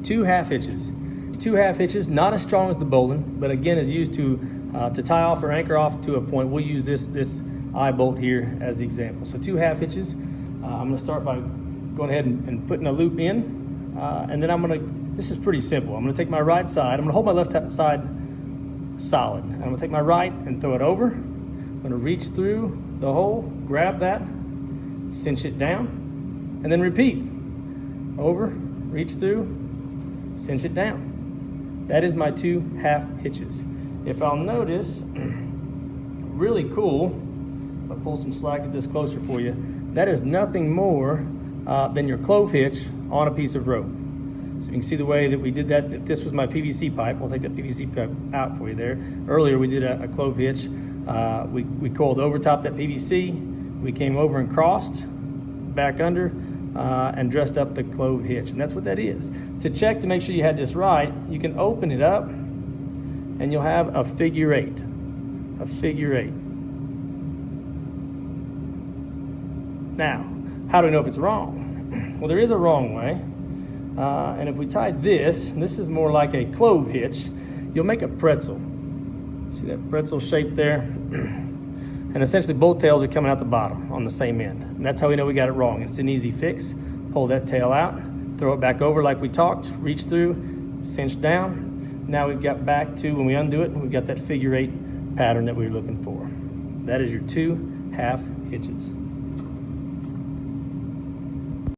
2 half hitches. 2 half hitches, not as strong as the Welding, but again is used to tie off or anchor off to a point. We'll use this eye bolt here as the example. So 2 half hitches. I'm gonna start by going ahead and putting a loop in, and then this is pretty simple. I'm gonna take my right side, I'm gonna hold my left side solid. I'm gonna take my right and throw it over. I'm gonna reach through the hole, grab that, cinch it down, and then repeat. Over, reach through, cinch it down. That is my 2 half hitches. If I'll notice, really cool, I'll pull some slack, get this closer for you. That is nothing more than your clove hitch on a piece of rope. So you can see the way that we did that. If this was my PVC pipe, we'll take that PVC pipe out for you there. Earlier we did a clove hitch. We coiled over top that PVC. We came over and crossed back under and dressed up the clove hitch. And that's what that is. To check to make sure you had this right, you can open it up and you'll have a figure 8. A figure 8. Now, how do we know if it's wrong? Well, there is a wrong way. And if we tie this is more like a clove hitch, you'll make a pretzel. See that pretzel shape there? And essentially both tails are coming out the bottom on the same end. And that's how we know we got it wrong. It's an easy fix. Pull that tail out, throw it back over like we talked, reach through, cinch down. Now we've got back to, when we undo it, we've got that figure 8 pattern that we were looking for. That is your 2 half hitches.